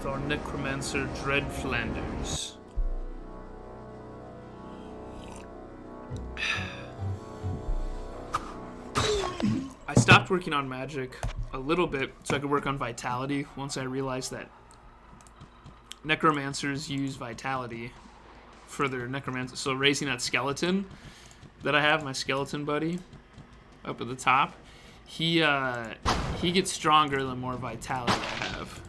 with our necromancer Dred Flanders. I stopped working on magic a little bit so I could work on vitality once I realized that necromancers use vitality for their necromancer. So raising that skeleton that I have, my skeleton buddy up at the top, he gets stronger the more vitality I have.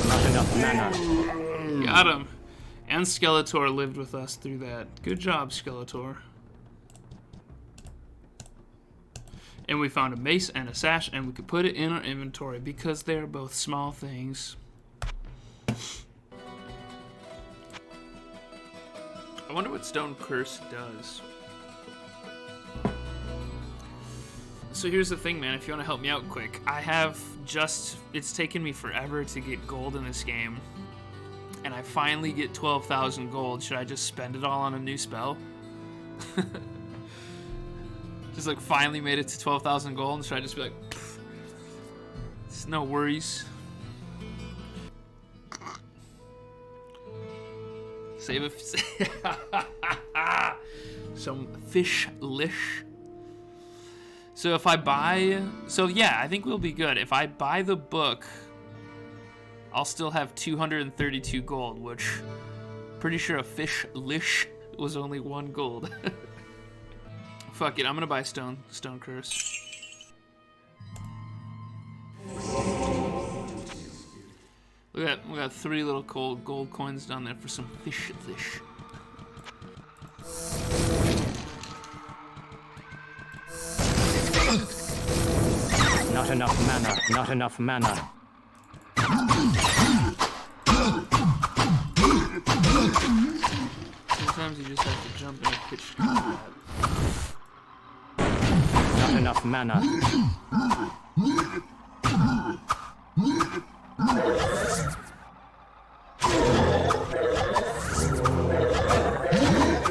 Not enough mana. Got him. And Skeletor lived with us through that. Good job, Skeletor. And we found a mace and a sash, and we could put it in our inventory because they're both small things. I wonder what Stone Curse does. So here's the thing, man. If you want to help me out quick, it's taken me forever to get gold in this game. And I finally get 12,000 gold. Should I just spend it all on a new spell? Just like finally made it to 12,000 gold, and should I just be like, it's no worries. Save some fish lish. So if I buy, yeah, I think we'll be good. If I buy the book, I'll still have 232 gold, which pretty sure a fish lish was only 1 gold. Fuck it, I'm gonna buy Stone Curse. Look at that, we got 3 little gold coins down there for some fish. Not enough mana, not enough mana. Sometimes you just have to jump in a pitch combat. Not enough mana.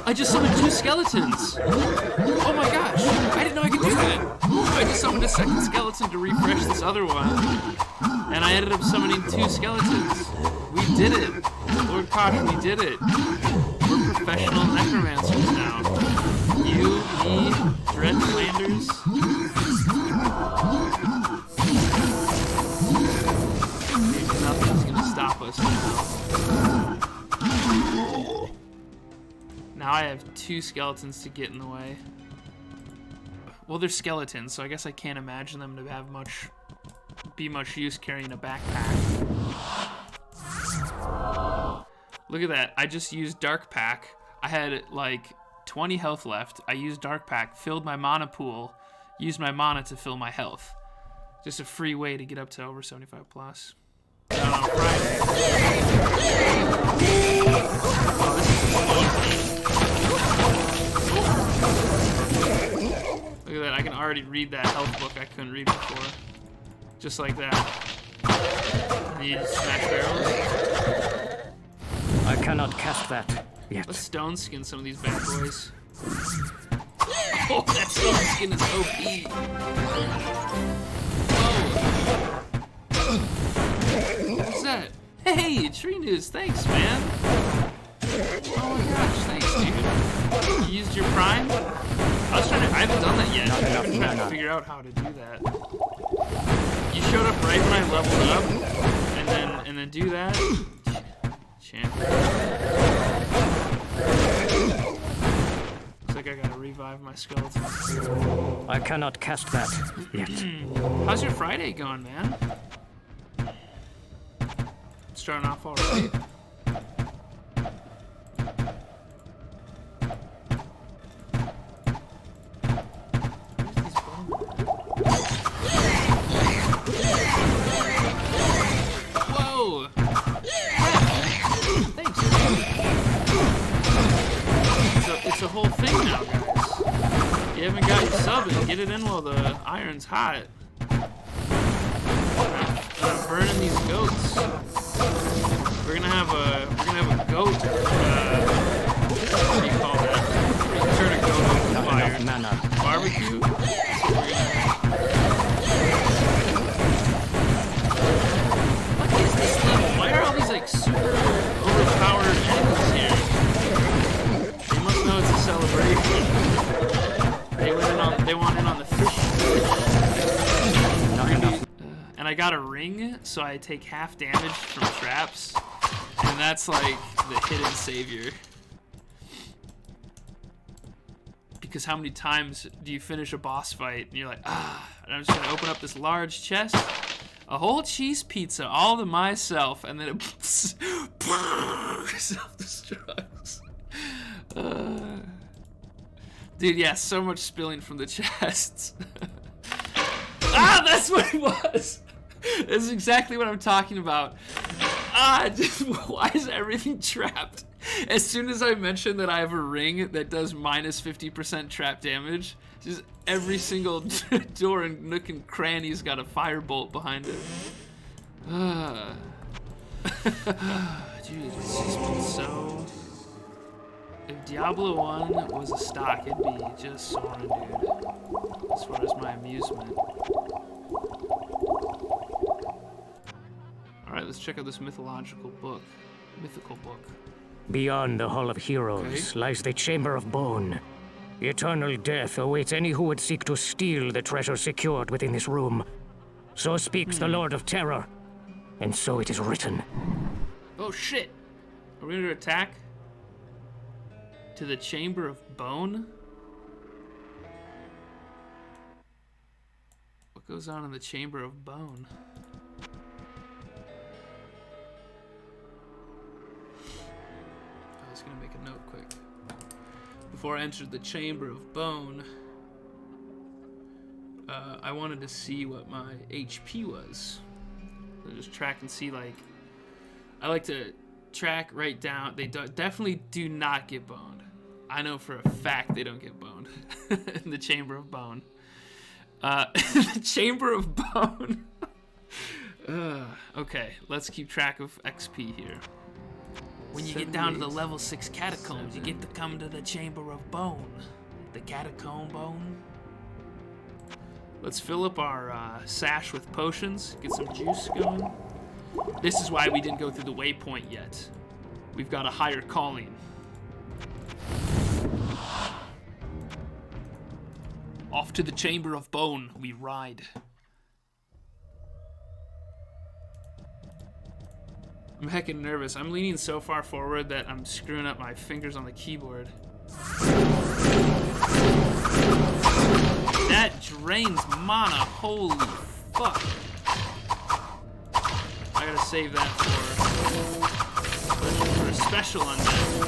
I just summoned 2 skeletons! Oh my gosh! I didn't know I could do that! I just summoned a second skeleton to refresh this other one. And I ended up summoning 2 skeletons. We did it! Lord Kosh, we did it! We're professional necromancers now. You, me, Dred Flanders. Maybe nothing's gonna stop us now. Now I have 2 skeletons to get in the way. Well, they're skeletons, so I guess I can't imagine them to have be much use carrying a backpack. Look at that. I just used Dark Pack. I had like 20 health left. I used Dark Pack, filled my mana pool, used my mana to fill my health. Just a free way to get up to over 75 plus. Down on Friday. Oh, this is Look at that, I can already read that health book I couldn't read before. Just like that. And you just smash barrels. I cannot cast that yet. Let's stone skin some of these bad boys. Oh, that stone skin is OP. Oh. What's that? Hey, Tree News, thanks, man. Oh my gosh, thanks, dude. You used your prime? I haven't done that yet. I've been trying to figure out how to do that. You showed up right when I leveled up, and then do that. Champ. Looks like I gotta revive my skeleton. I cannot cast that yet. How's your Friday going, man? Starting off alright. It's a whole thing now, guys. You haven't got your sub in. Get it in while the iron's hot. I'm burning these goats. We're gonna have a goat. What do you call that? Where you turn a goat they want in on the fish. Not enough. And I got a ring, so I take half damage from traps. And that's like the hidden savior. Because how many times do you finish a boss fight and you're like, and I'm just gonna open up this large chest, a whole cheese pizza all to myself, and then it self-destructs. Dude, yeah, so much spilling from the chests. That's what it was. That's exactly what I'm talking about. Why is everything trapped? As soon as I mention that I have a ring that does minus 50% trap damage, just every single door and nook and cranny's got a firebolt behind it. Dude, it's just been so... If Diablo 1 was a stock, it'd be just soaring, dude. As far as my amusement. Alright, let's check out this mythological book. Mythical book. Beyond the Hall of Heroes lies the Chamber of Bone. Eternal death awaits any who would seek to steal the treasure secured within this room. So speaks the Lord of Terror, and so it is written. Oh shit! Are we gonna attack? To the Chamber of Bone? What goes on in the Chamber of Bone? I was gonna make a note quick. Before I entered the Chamber of Bone, I wanted to see what my HP was. So just track and see, like, I like to track right down. They definitely do not get boned. I know for a fact they don't get boned in the Chamber of Bone. The Chamber of Bone. Okay, let's keep track of XP here. When you get down to the level 6 catacombs, you get to come to the Chamber of Bone. The Catacomb Bone. Let's fill up our sash with potions, get some juice going. This is why we didn't go through the waypoint yet. We've got a higher calling. Off to the Chamber of Bone we ride. I'm heckin' nervous. I'm leaning so far forward that I'm screwing up my fingers on the keyboard. That drains mana, holy fuck. I gotta save that for a special undead.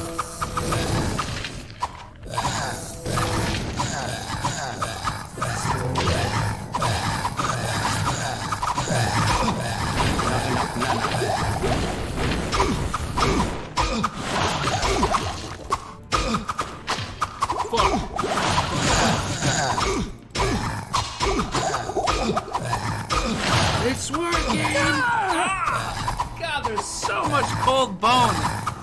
It's working! God, there's so much cold bone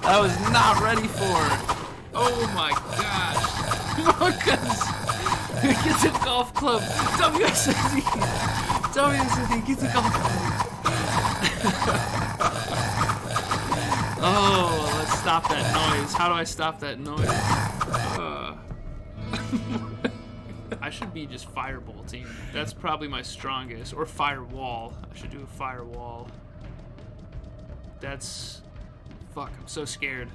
I was not ready for. Oh my gosh. Marcus gets a golf club. WSD gets a golf club. Oh, let's stop that noise. How do I stop that noise? I should be just firebolting. That's probably my strongest. Or firewall. I should do a firewall. That's... Fuck, I'm so scared.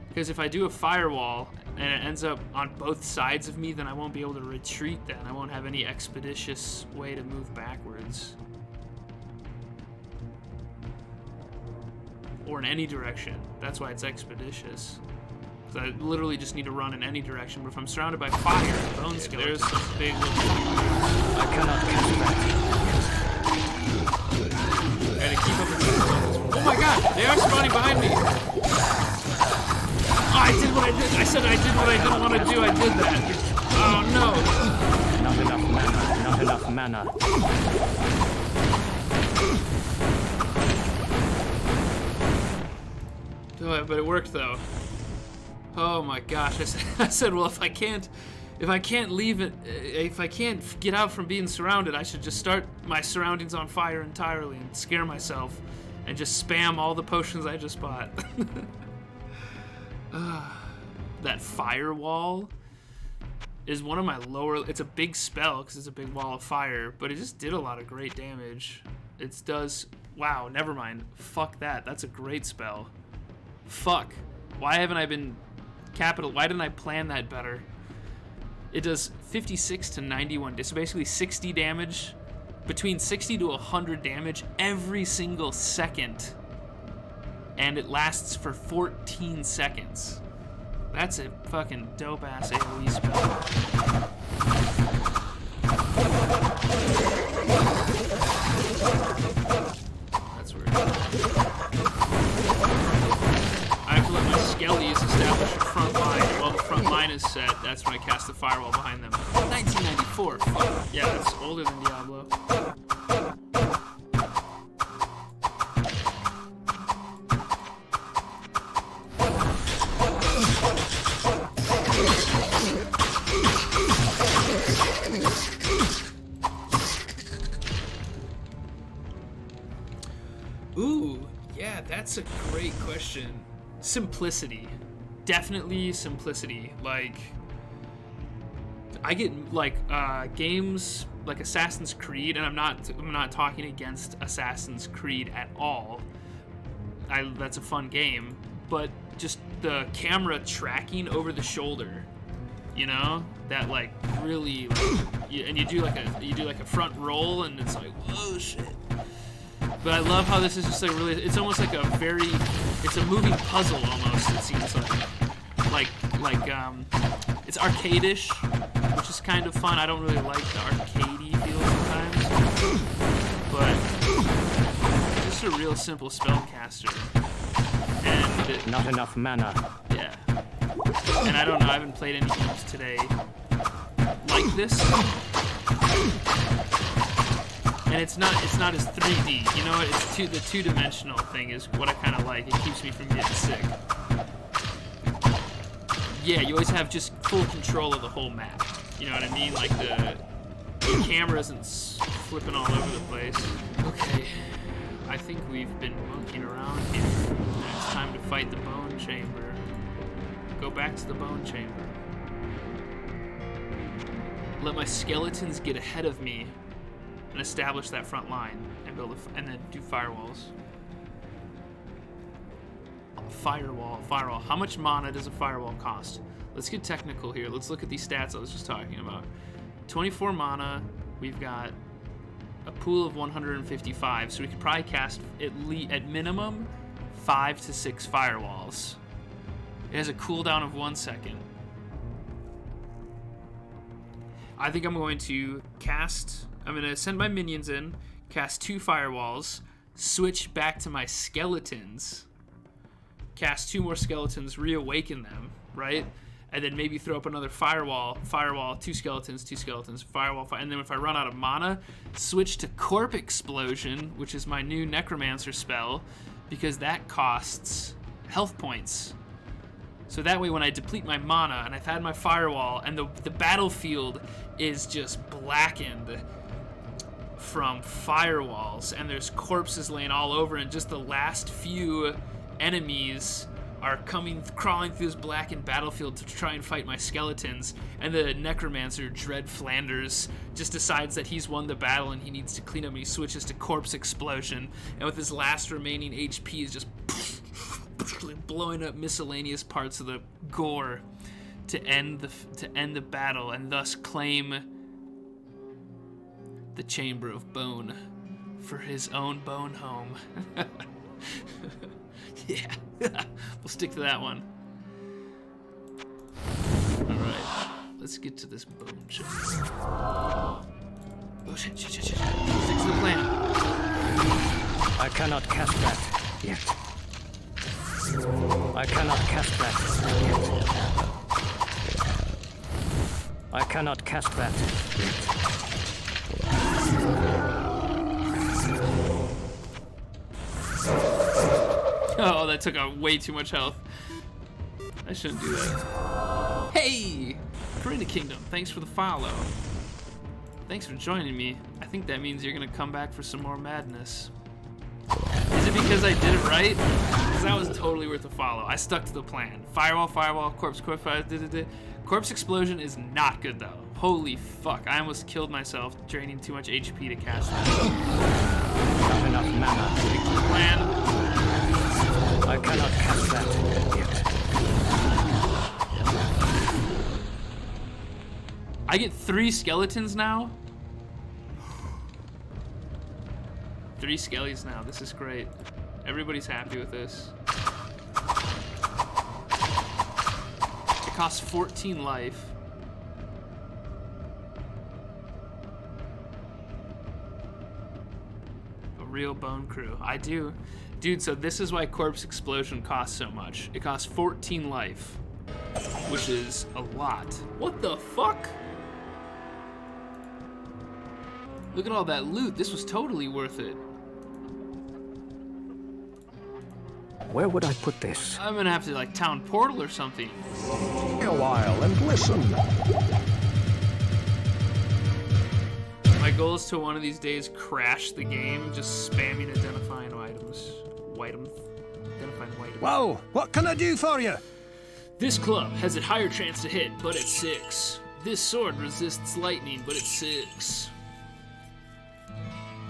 Because if I do a firewall and it ends up on both sides of me, then I won't be able to retreat then. I won't have any expeditious way to move backwards. Or in any direction. That's why it's expeditious. So I literally just need to run in any direction, but if I'm surrounded by fire, bone skeletons, there's some big little... I cannot catch that. I gotta keep up with these. Oh my god, they are spawning behind me! Oh, I did what I did. I said I did what I didn't want to do. I did that. Oh no. Not enough mana. Not enough mana. Oh, but it worked though. Oh my gosh! I said, well, if I can't leave it, if I can't get out from being surrounded, I should just start my surroundings on fire entirely and scare myself, and just spam all the potions I just bought. That firewall is one of my lower. It's a big spell because it's a big wall of fire, but it just did a lot of great damage. It does. Wow, never mind. Fuck that. That's a great spell. Fuck. Why haven't I been capital? Why didn't I plan that better? It does 56 to 91. So basically 60 damage, between 60 to 100 damage every single second, and it lasts for 14 seconds. That's a fucking dope-ass AoE spell. That's weird. I have to let my skellies establish a front line. While the front line is set, that's when I cast the firewall behind them. 1994. Fuck. Yeah, that's older than Diablo. Ooh, yeah, that's a great question. Simplicity. Definitely simplicity. Like, I get like games like Assassin's Creed, and I'm not talking against Assassin's Creed at all. That's a fun game, but just the camera tracking over the shoulder, you know, that like really, like, and you do like a front roll, and it's like, whoa, shit. But I love how this is just like really, it's almost like it's a moving puzzle almost, it seems like it's arcade-ish, which is kind of fun. I don't really like the arcadey feel sometimes, but just a real simple spellcaster. And not enough mana. Yeah. And I don't know, I haven't played any games today like this. And it's not as 3D, you know. It's the two-dimensional thing is what I kind of like. It keeps me from getting sick. Yeah, you always have just full control of the whole map. You know what I mean? Like the camera isn't flipping all over the place. Okay, I think we've been monkeying around here. Now it's time to fight the bone chamber. Go back to the bone chamber. Let my skeletons get ahead of me and establish that front line and and then do firewalls. Firewall. How much mana does a firewall cost? Let's get technical here. Let's look at these stats I was just talking about. 24 mana. We've got a pool of 155, so we could probably cast at minimum 5 to 6 firewalls. It has a cooldown of 1 second. I think I'm going to send my minions in, cast 2 firewalls, switch back to my skeletons, cast 2 more skeletons, reawaken them, right? And then maybe throw up another firewall, 2 skeletons, firewall, and then if I run out of mana, switch to Corp Explosion, which is my new necromancer spell, because that costs health points. So that way when I deplete my mana and I've had my firewall and the battlefield is just blackened from firewalls and there's corpses laying all over and just the last few enemies are crawling through this blackened battlefield to try and fight my skeletons, and the necromancer Dred Flanders just decides that he's won the battle and he needs to clean up, and he switches to Corpse Explosion, and with his last remaining HP is just blowing up miscellaneous parts of the gore to end the battle and thus claim the Chamber of Bone for his own bone home. Yeah, we'll stick to that one. Alright, let's get to this bone shit. Oh shit. Stick to the plan. I cannot cast that yet. I cannot cast that yet. I cannot cast that yet. Oh, that took out way too much health. I shouldn't do that. Hey! Karina Kingdom, thanks for the follow. Thanks for joining me. I think that means you're gonna come back for some more madness. Is it because I did it right? Because that was totally worth a follow. I stuck to the plan. Firewall, corpse, fire, Corpse explosion is not good though. Holy fuck, I almost killed myself draining too much HP to cast that. Not enough mana. Plan. I cannot cast that yet. I get 3 skeletons now? 3 skellies now, this is great. Everybody's happy with this. It costs 14 life. A real bone crew, I do. Dude, so this is why Corpse Explosion costs so much. It costs 14 life, which is a lot. What the fuck? Look at all that loot, this was totally worth it. Where would I put this? I'm gonna have to like town portal or something. A while and listen. My goal is to one of these days crash the game, just spamming identifying items. Identifying items. Whoa, what can I do for you? This club has a higher chance to hit, but it's 6. This sword resists lightning, but it's 6.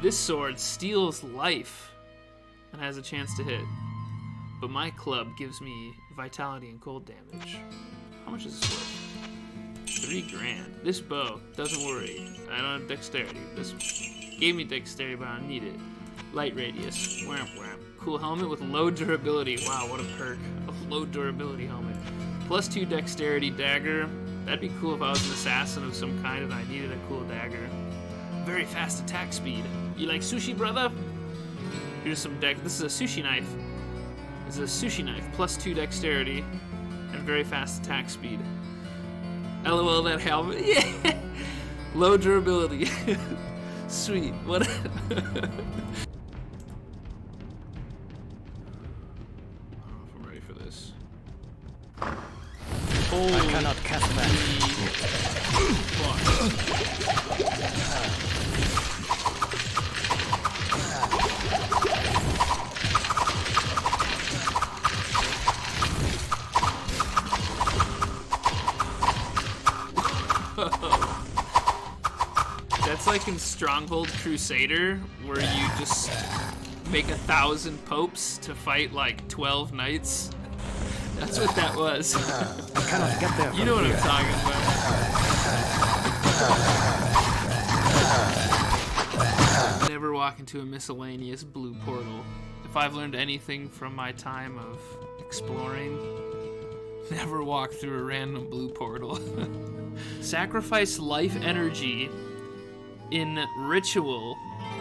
This sword steals life and has a chance to hit. But my club gives me vitality and cold damage. How much is this worth? 3 grand. This bow, doesn't worry. I don't have dexterity. This gave me dexterity, but I don't need it. Light radius. Wham, wham. Cool helmet with low durability. Wow, what a perk. A low durability helmet. +2 dexterity dagger. That'd be cool if I was an assassin of some kind and I needed a cool dagger. Very fast attack speed. You like sushi, brother? Here's some deck. This is a sushi knife. This is a sushi knife. +2 dexterity and very fast attack speed. LOL, that helmet. Yeah. Low durability. Sweet. What? I don't know if I'm ready for this. Holy I cannot cast that. fuck. That's like in Stronghold Crusader, where you just make 1,000 popes to fight like 12 knights. That's what that was. I cannot get there. You know what I'm talking about. Never walk into a miscellaneous blue portal. If I've learned anything from my time of exploring, never walk through a random blue portal. Sacrifice life energy in ritual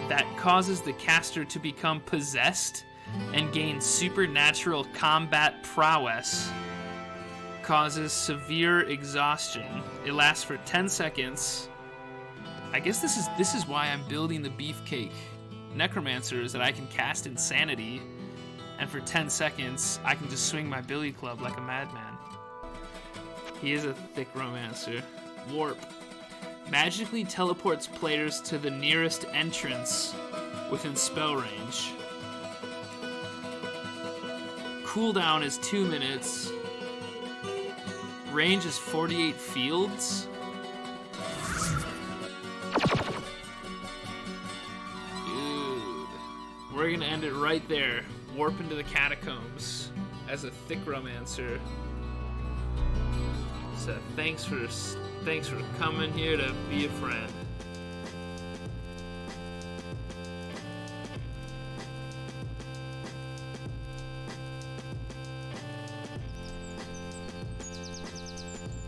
that causes the caster to become possessed and gain supernatural combat prowess. Causes severe exhaustion. It lasts for 10 seconds. I guess this is why I'm building the beefcake necromancer, is that I can cast insanity, and for 10 seconds I can just swing my billy club like a madman. He is a thick romancer. Warp. Magically teleports players to the nearest entrance within spell range. Cooldown is 2 minutes. Range is 48 fields. Dude. We're gonna end it right there. Warp into the catacombs as a thick romancer. So thanks for coming here to be a friend.